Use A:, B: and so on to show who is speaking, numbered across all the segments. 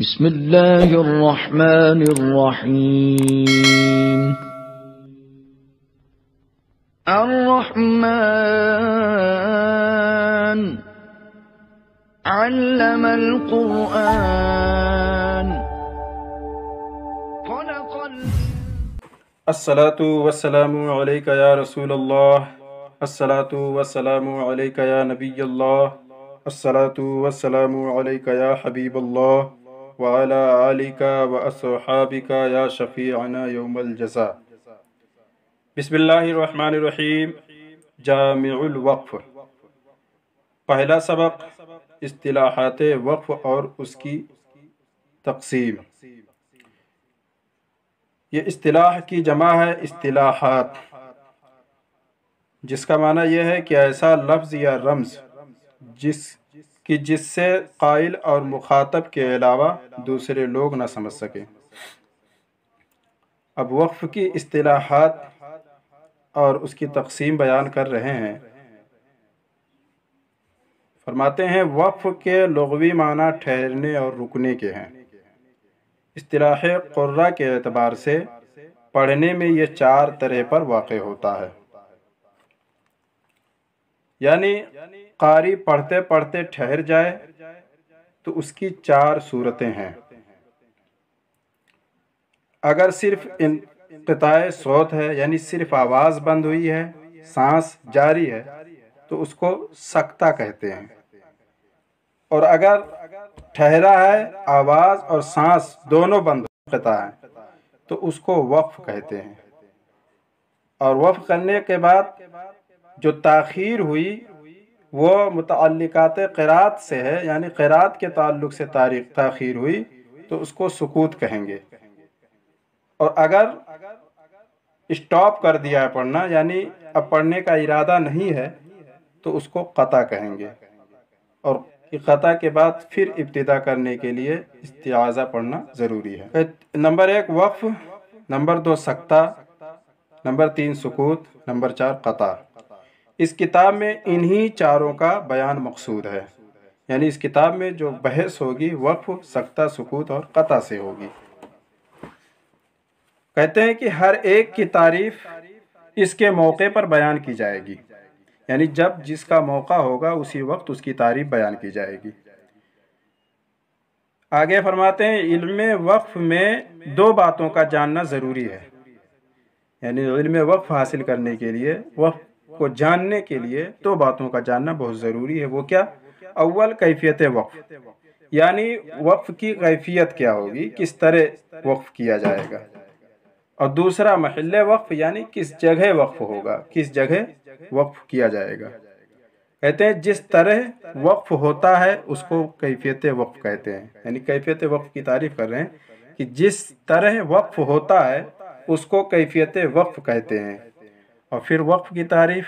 A: بسم اللہ الرحمن الرحیم الرحمن علم القرآن خلق
B: الصلاة والسلام علیک یا رسول اللہ، الصلاة والسلام علیک یا نبی اللہ، الصلاة والسلام علیک یا حبیب اللہ، وعلی آلک واصحابک یا شفیعنا یوم الجزاء۔ بسم اللہ الرحمن الرحیم۔ جامع الوقف۔ پہلا سبق اصطلاحات وقف اور اس کی تقسیم۔ یہ اصطلاح کی جمع ہے اصطلاحات، جس کا معنی یہ ہے کہ ایسا لفظ یا رمز جس سے قائل اور مخاطب کے علاوہ دوسرے لوگ نہ سمجھ سکیں۔ اب وقف کی اصطلاحات اور اس کی تقسیم بیان کر رہے ہیں۔ فرماتے ہیں وقف کے لغوی معنی ٹھہرنے اور رکنے کے ہیں۔ اصطلاح قراء کے اعتبار سے پڑھنے میں یہ چار طرح پر واقع ہوتا ہے، یعنی قاری پڑھتے پڑھتے ٹھہر جائے تو اس کی چار صورتیں ہیں۔ اگر صرف انقطاع صوت ہے، یعنی صرف آواز بند ہوئی ہے، سانس جاری ہے، تو اس کو سکتہ کہتے ہیں، اور اگر ٹھہرا ہے، آواز اور سانس دونوں بند انقطاع ہیں، تو اس کو وقف کہتے ہیں۔ اور وقف کرنے کے بعد جو تاخیر ہوئی وہ متعلقات قرات سے ہے، یعنی قرات کے تعلق سے تاخیر ہوئی تو اس کو سکوت کہیں گے۔ اور اگر اسٹاپ کر دیا ہے پڑھنا، یعنی اب پڑھنے کا ارادہ نہیں ہے، تو اس کو قطع کہیں گے، اور قطع کے بعد پھر ابتدا کرنے کے لیے استعاذہ پڑھنا ضروری ہے۔ نمبر 1 وقف، نمبر 2 سکتہ، نمبر 3 سکوت، نمبر 4 قطع۔ اس کتاب میں انہی چاروں کا بیان مقصود ہے، یعنی اس کتاب میں جو بحث ہوگی وقف، سکتہ، سکوت اور قطع سے ہوگی۔ کہتے ہیں کہ ہر ایک کی تعریف اس کے موقع پر بیان کی جائے گی، یعنی جب جس کا موقع ہوگا اسی وقت اس کی تعریف بیان کی جائے گی۔ آگے فرماتے ہیں علم وقف میں دو باتوں کا جاننا ضروری ہے، یعنی علم وقف حاصل کرنے کے لیے، وقف کو جاننے کے لیے دو باتوں کا جاننا بہت ضروری ہے۔ وہ کیا؟ اول کیفیت وقف، یعنی وقف کی کیفیت کیا ہوگی، کس طرح وقف کیا جائے گا، اور دوسرا محل وقف، یعنی کس جگہ وقف ہوگا، کس جگہ وقف کیا جائے گا۔ کہتے ہیں جس طرح وقف ہوتا ہے اس کو کیفیت وقف کہتے ہیں، یعنی کیفیت وقف کی تعریف کر رہے ہیں کہ جس طرح وقف ہوتا ہے اس کو کیفیت وقف کہتے ہیں۔ اور پھر وقف کی تعریف،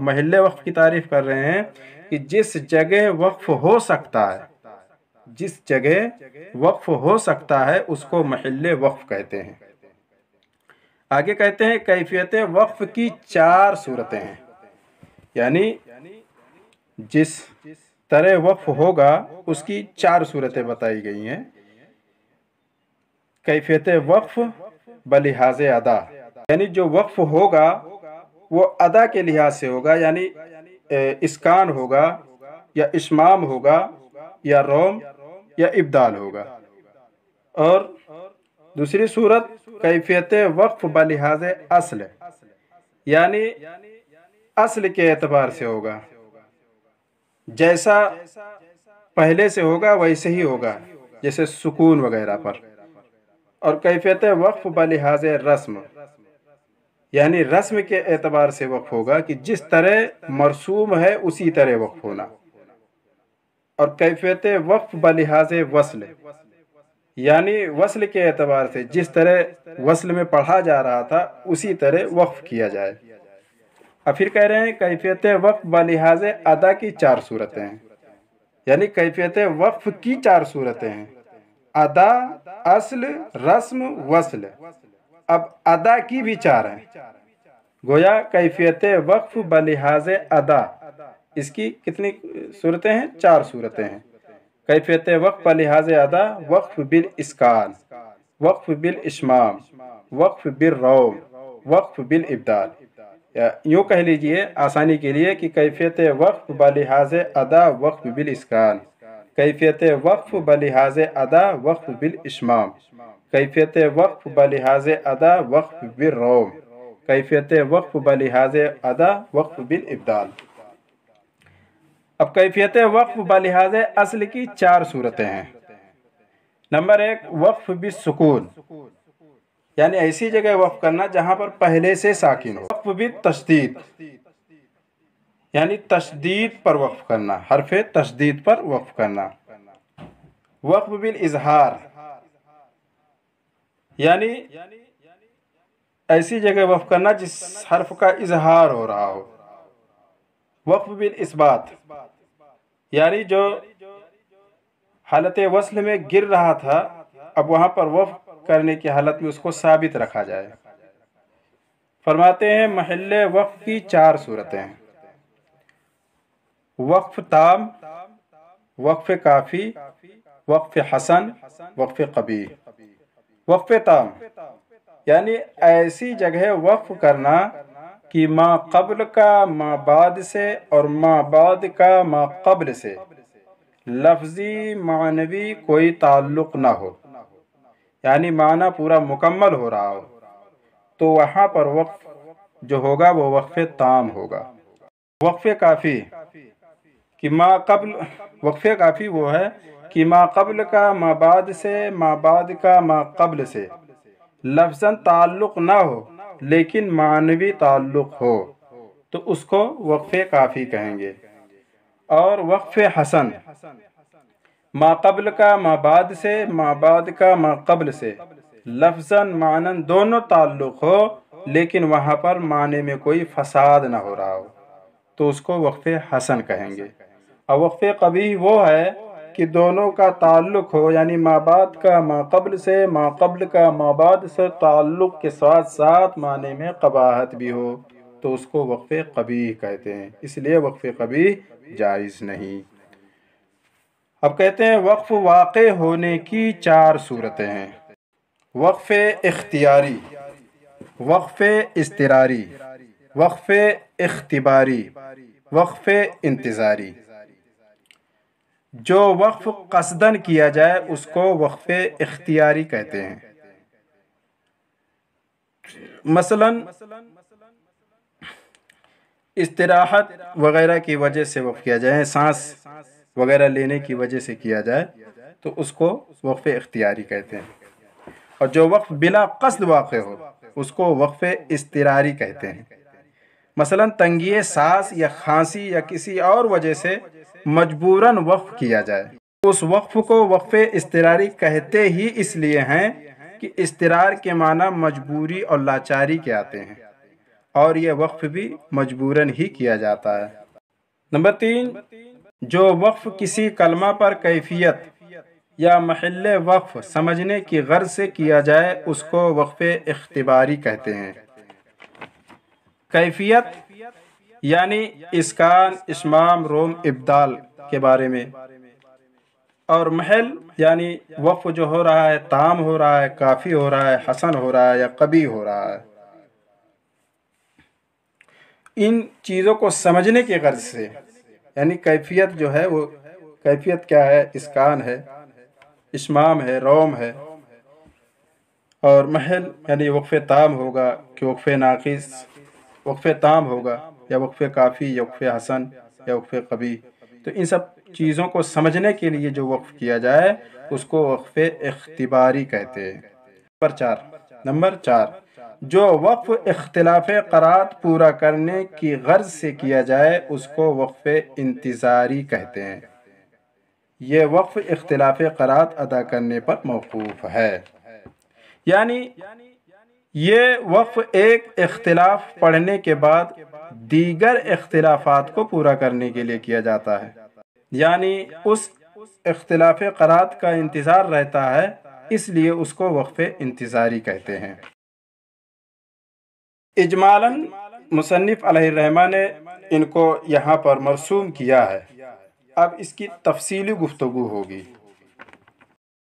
B: محل وقف کی تعریف کر رہے ہیں کہ جس جگہ وقف ہو سکتا ہے، جس جگہ وقف ہو سکتا ہے اس کو محل وقف کہتے ہیں۔ آگے کہتے ہیں کیفیت وقف کی چار صورتیں ہیں، یعنی جس طرح وقف ہوگا اس کی چار صورتیں بتائی گئی ہیں۔ کیفیت وقف بلحاظ ادا، یعنی جو وقف ہوگا وہ ادا کے لحاظ سے ہوگا، یعنی اسکان ہوگا یا اشمام ہوگا یا روم یا ابدال ہوگا۔ اور دوسری صورت کیفیت وقف بلحاظ اصل، یعنی اصل کے اعتبار سے ہوگا، جیسا پہلے سے ہوگا ویسے ہی ہوگا، جیسے سکون وغیرہ پر۔ اور کیفیت وقف بلحاظ رسم، یعنی رسم کے اعتبار سے وقف ہوگا کہ جس طرح مرسوم ہے اسی طرح وقف ہونا۔ اور کیفیت وقف بلحاظ وصل، یعنی وصل کے اعتبار سے جس طرح وصل میں پڑھا جا رہا تھا اسی طرح وقف کیا جائے۔ اب پھر کہہ رہے ہیں کیفیت وقف بلحاظ ادا کی چار صورتیں ہیں، یعنی کیفیت وقف کی چار صورتیں ہیں: ادا، اصل، رسم، وصل۔ اب ادا کی بھی چار ہیں، گویا کیفیت وقف بلحاظ ادا، اس کی کتنی صورتیں ہیں؟ چار صورتیں ہیں۔ کیفیت وقف بلحاظ ادا وقف بالاسکان، وقف بالاشمام، وقف بالروم، وقف بالابدال، یا یوں کہہ لیجئے آسانی کے لیے کہ کیفیت وقف بلحاظ ادا وقف بالاسکان، کیفیت وقف بلحاظ ادا وقف بالاشمام، کیفیت وقف بلحاظ ادا وقف بالروم، کیفیت وقف بلحاظ ادا وقف بالابدال۔ اب کیفیت وقف بلحاظ اصل کی 4 صورتیں ہیں۔ نمبر 1 وقف بالسکون، یعنی ایسی جگہ وقف کرنا جہاں پر پہلے سے ساکن ہو۔ وقف بالتشدید، یعنی تشدید پر وقف کرنا، حرف تشدید پر وقف کرنا۔ وقف بالاظہار، یعنی ایسی جگہ وقف کرنا جس حرف کا اظہار ہو رہا ہو۔ وقف بالاثبات، یعنی جو حالت وصل میں گر رہا تھا اب وہاں پر وقف کرنے کی حالت میں اس کو ثابت رکھا جائے۔ فرماتے ہیں محل وقف کی 4 صورتیں ہیں: وقف تام، وقف کافی، وقف حسن، وقف قبیح۔ وقف تام یعنی ایسی جگہ وقف کرنا کہ ما قبل کا ما بعد سے اور ما بعد کا ما قبل سے لفظی معنوی کوئی تعلق نہ ہو، یعنی معنی پورا مکمل ہو رہا ہو، تو وہاں پر وقف جو ہوگا وہ وقف تام ہوگا۔ وقف کافی کہ ما قبل، وقف کافی وہ ہے کہ ما قبل کا ما بعد سے ما بعد کا ما قبل سے لفظاً تعلق نہ ہو لیکن معنوی تعلق ہو تو اس کو وقف کافی کہیں گے۔ اور وقف حسن ما قبل کا ما بعد سے ما بعد کا ما قبل سے لفظاً معناً دونوں تعلق ہو لیکن وہاں پر معنی میں کوئی فساد نہ ہو رہا ہو تو اس کو وقف حسن کہیں گے۔ اور وقف قبیح وہ ہے کہ دونوں کا تعلق ہو، یعنی ما بعد کا ما قبل سے ما قبل کا ما بعد سے تعلق کے ساتھ ساتھ معنی میں قباحت بھی ہو تو اس کو وقف قبیح کہتے ہیں، اس لیے وقف قبیح جائز نہیں۔ اب کہتے ہیں وقف واقع ہونے کی 4 صورتیں ہیں: وقف اختیاری، وقف اضطراری، وقف اختباری، وقف انتظاری۔ جو وقف قصداً کیا جائے اس کو وقف اختیاری کہتے ہیں۔ مثلاً استراحت وغیرہ کی وجہ سے وقف کیا جائے، سانس وغیرہ لینے کی وجہ سے کیا جائے تو اس کو وقف اختیاری کہتے ہیں۔ اور جو وقف بلا قصد واقع ہو اس کو وقف اضطراری کہتے ہیں۔ مثلاً تنگی سانس یا کھانسی یا کسی اور وجہ سے مجبوراً وقف کیا جائے، اس وقف کو وقف اضطراری کہتے ہی اس لیے ہیں کہ اضطرار کے معنی مجبوری اور لاچاری کے آتے ہیں اور یہ وقف بھی مجبوراً ہی کیا جاتا ہے۔ نمبر 3 جو وقف کسی کلمہ پر کیفیت یا محل وقف سمجھنے کی غرض سے کیا جائے اس کو وقف اختباری کہتے ہیں۔ کیفیت یعنی اسکان، اشمام، روم، ابدال کے بارے میں، اور محل یعنی وقف جو ہو رہا ہے تام ہو رہا ہے، کافی ہو رہا ہے، حسن ہو رہا ہے یا قبیح ہو رہا ہے، ان چیزوں کو سمجھنے کی غرض سے، یعنی کیفیت جو ہے وہ کیفیت کیا ہے، اسکان ہے، اشمام ہے، روم ہے، اور محل یعنی وقف تام ہوگا کہ وقف ناقص، وقف تام ہوگا یا وقف کافی یا وقف حسن یا وقف قبیح، تو ان سب چیزوں کو سمجھنے کے لیے جو وقف کیا جائے اس کو وقف اختباری کہتے ہیں۔ نمبر 4 جو وقف اختلاف قرات پورا کرنے کی غرض سے کیا جائے اس کو وقف انتظاری کہتے ہیں۔ یہ وقف اختلاف قرات ادا کرنے پر موقوف ہے، یعنی یہ وقف ایک اختلاف پڑھنے کے بعد دیگر اختلافات کو پورا کرنے کے لیے کیا جاتا ہے، یعنی اس اختلاف قرات کا انتظار رہتا ہے اس لیے اس کو وقف انتظاری کہتے ہیں۔ اجمالاً مصنف علیہ الرحمہ نے ان کو یہاں پر مرسوم کیا ہے اب اس کی تفصیلی گفتگو ہوگی۔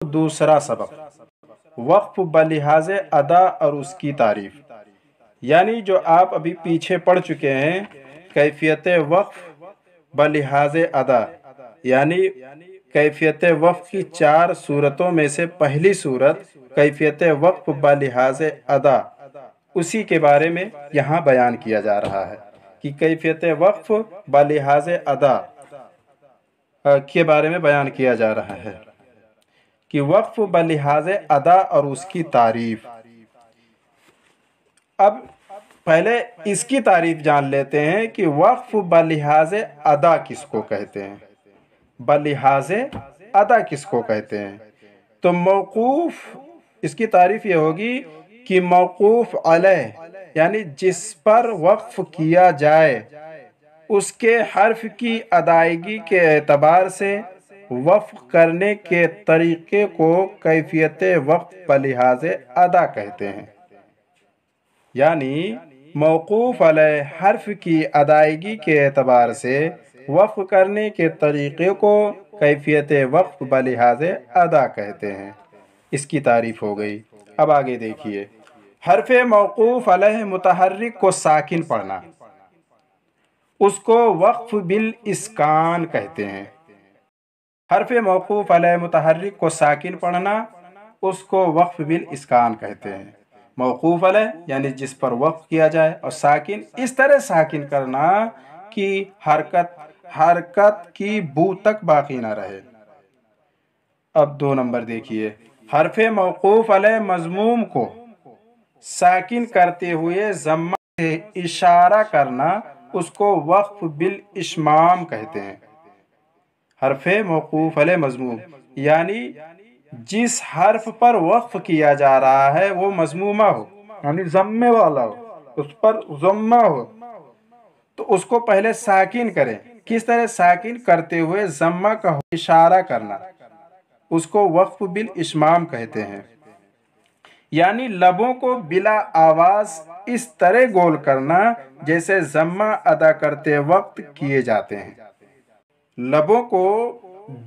B: دوسرا سبق وقف بلحاظ ادا اور اس کی تعریف، یعنی جو آپ ابھی پیچھے پڑھ چکے ہیں کیفیت وقف بلحاظ ادا، یعنی کیفیت وقف کی 4 صورتوں میں سے پہلی صورت کیفیت وقف بلحاظ ادا، اسی کے بارے میں یہاں بیان کیا جا رہا ہے کہ کیفیت وقف بلحاظ ادا کے بارے میں بیان کیا جا رہا ہے کہ وقف بلحاظ ادا اور اس کی تعریف۔ اب پہلے اس کی تعریف جان لیتے ہیں کہ وقف بلحاظ ادا کس کو کہتے ہیں، بلحاظ ادا کس کو کہتے ہیں۔ تو موقوف، اس کی تعریف یہ ہوگی کہ موقوف علیہ یعنی جس پر وقف کیا جائے اس کے حرف کی ادائیگی کے اعتبار سے وقف کرنے کے طریقے کو کیفیت وقف بلحاظ ادا کہتے ہیں۔ یعنی موقوف علیہ حرف کی ادائیگی کے اعتبار سے وقف کرنے کے طریقے کو کیفیت وقف بلحاظ ادا کہتے ہیں۔ اس کی تعریف ہو گئی۔ اب آگے دیکھیے، حرف موقوف علیہ متحرک کو ساکن پڑھنا، اس کو وقف بالاسکان کہتے ہیں۔ حرف موقوف علیہ متحرک کو ساکن پڑھنا اس کو وقف بالاسکان کہتے ہیں۔ موقوف علیہ یعنی جس پر وقف کیا جائے، اور ساکن اس طرح ساکن کرنا کہ حرکت کی بو تک باقی نہ رہے۔ اب 2 نمبر دیکھیے، حرف موقوف علیہ مضموم کو ساکن کرتے ہوئے ضمہ سے اشارہ کرنا اس کو وقف بالاشمام کہتے ہیں۔ حرف موقوف علیہ مضموم یعنی جس حرف پر وقف کیا جا رہا ہے وہ مضمومہ ہو، یعنی ضمے والا ہو، اس پر ضمہ ہو، تو اس کو پہلے ساکن کریں۔ کس طرح ساکن کرتے ہوئے ضمہ کا اشارہ کرنا، اس کو وقف بالاشمام کہتے ہیں۔ یعنی لبوں کو بلا آواز اس طرح گول کرنا جیسے ضمہ ادا کرتے وقت کیے جاتے ہیں۔ لبوں کو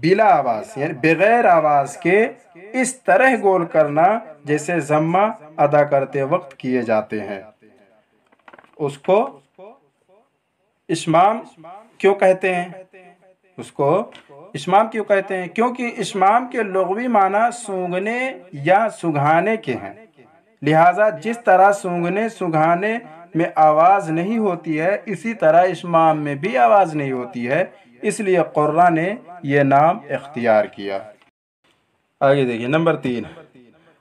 B: بلا آواز یعنی بغیر آواز کے اس طرح گول کرنا جیسے ضمہ ادا کرتے وقت کیے جاتے ہیں، اس کو اشمام کیوں کہتے ہیں؟ اس کو اشمام کیوں کہتے ہیں؟ کیونکہ اشمام کے لغوی معنی سونگھنے یا سگھانے کے ہیں، لہٰذا جس طرح سونگھنے سگھانے میں آواز نہیں ہوتی ہے اسی طرح اشمام میں بھی آواز نہیں ہوتی ہے، اس لیے قراء نے یہ نام اختیار کیا۔ آگے دیکھیے نمبر 3،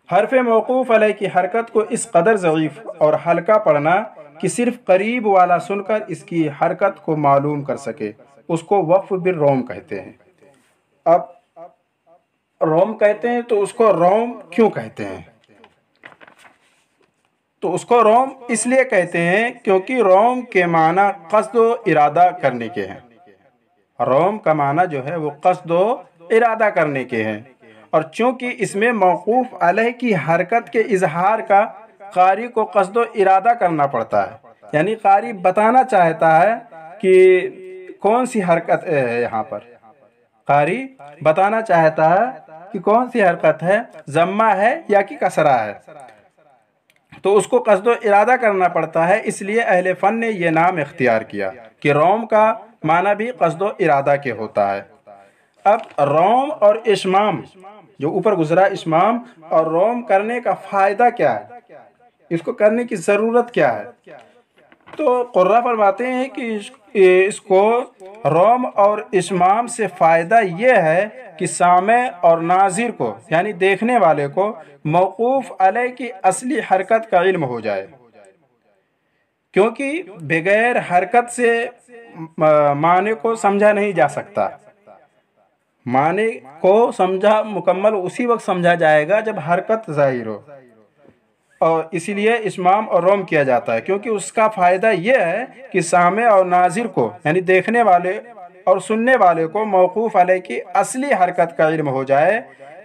B: حرف موقوف علیہ کی حرکت کو اس قدر ضعیف اور ہلکا پڑھنا کہ صرف قریب والا سن کر اس کی حرکت کو معلوم کر سکے، اس کو وقف بالروم کہتے ہیں۔ اب روم کہتے ہیں تو اس کو روم کیوں کہتے ہیں؟ تو اس کو روم اس لیے کہتے ہیں کیونکہ روم کے معنی قصد و ارادہ کرنے کے ہیں۔ روم کا معنی جو ہے وہ قصد و ارادہ کرنے کے ہیں، اور چونکہ اس میں موقوف علیہ کی حرکت کے اظہار کا قاری کو قصد و ارادہ کرنا پڑتا ہے، یعنی قاری بتانا چاہتا ہے کہ کون سی حرکت ہے، یہاں پر قاری بتانا چاہتا ہے کہ کون سی حرکت ہے، ضمہ ہے یا کہ کسرہ ہے، تو اس کو قصد و ارادہ کرنا پڑتا ہے۔ اس لیے اہل فن نے یہ نام اختیار کیا کہ روم کا معنی بھی قصد و ارادہ کے ہوتا ہے۔ اب روم اور اشمام جو اوپر گزرا، اشمام اور روم کرنے کا فائدہ کیا ہے، اس کو کرنے کی ضرورت کیا ہے؟ تو قراء فرماتے ہیں کہ اس کو روم اور اشمام سے فائدہ یہ ہے کہ سامع اور ناظر کو یعنی دیکھنے والے کو موقوف علیہ کی اصلی حرکت کا علم ہو جائے، کیونکہ بغیر حرکت سے معنی کو سمجھا نہیں جا سکتا۔ معنی کو سمجھا مکمل اسی وقت سمجھا جائے گا جب حرکت ظاہر ہو، اور اسی لیے اشمام اور روم کیا جاتا ہے، کیونکہ اس کا فائدہ یہ ہے کہ سامع اور ناظر کو یعنی دیکھنے والے اور سننے والے کو موقوف علیہ کی اصلی حرکت کا علم ہو جائے،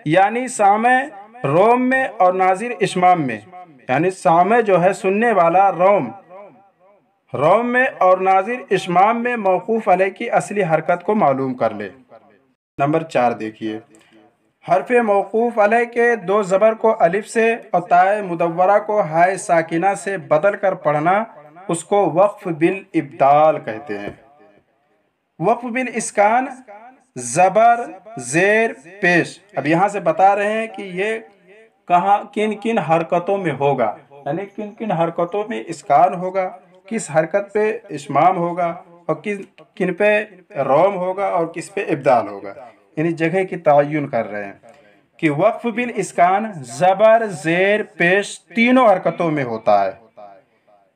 B: یعنی سامع روم میں اور ناظر اشمام میں، یعنی سامع جو ہے سننے والا روم روم میں اور ناظر اشمام میں موقوف علیہ کی اصلی حرکت کو معلوم کر لے۔ نمبر 4 دیکھیے، حرف موقوف علیہ کے دو زبر کو الف سے اور تائے مدورہ کو ہائے ساکنہ سے بدل کر پڑھنا اس کو وقف بالابدال کہتے ہیں۔ وقف بالاسکان زبر زیر پیش، اب یہاں سے بتا رہے ہیں کہ یہ کہاں کن کن حرکتوں میں ہوگا، یعنی کن کن حرکتوں میں اسکان ہوگا، کس حرکت پہ اشمام ہوگا اور کن پہ روم ہوگا اور کس پہ ابدال ہوگا، یعنی جگہ کی تعین کر رہے ہیں کہ وقف بالاسکان زبر زیر پیش تینوں حرکتوں میں ہوتا ہے،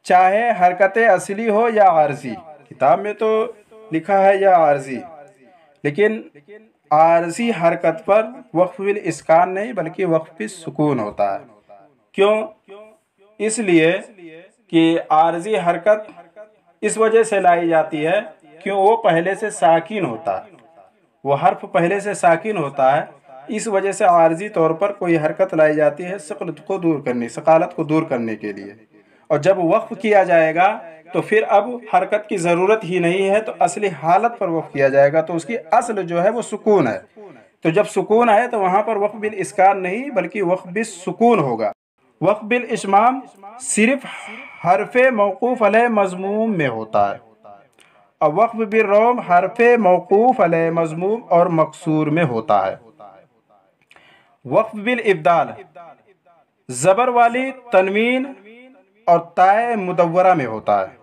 B: چاہے حرکت اصلی ہو یا عارضی۔ کتاب میں تو لکھا ہے یا عارضی، لیکن عارضی حرکت پر وقف بالاسکان نہیں بلکہ وقف بالسکون ہوتا ہے۔ کیوں؟ اس لیے کہ عارضی حرکت اس وجہ سے لائی جاتی ہے کیوں وہ پہلے سے ساکن ہوتا ہے، وہ حرف پہلے سے ساکن ہوتا ہے، اس وجہ سے عارضی طور پر کوئی حرکت لائی جاتی ہے ثقلت کو دور کرنے، ثقالت کو دور کرنے کے لیے۔ اور جب وقف کیا جائے گا تو پھر اب حرکت کی ضرورت ہی نہیں ہے، تو اصلی حالت پر وقف کیا جائے گا، تو اس کی اصل جو ہے وہ سکون ہے، تو جب سکون ہے تو وہاں پر وقف بالاسکان نہیں بلکہ وقف بالسکون ہوگا۔ وقف بالاشمام صرف حرف موقوف علیہ مضموم میں ہوتا ہے، اور وقف بالروم حرف موقوف علیہ مضموم اور مکسور میں ہوتا ہے۔ وقف بالابدال زبر والی تنوین اور تائے مدورہ میں ہوتا ہے۔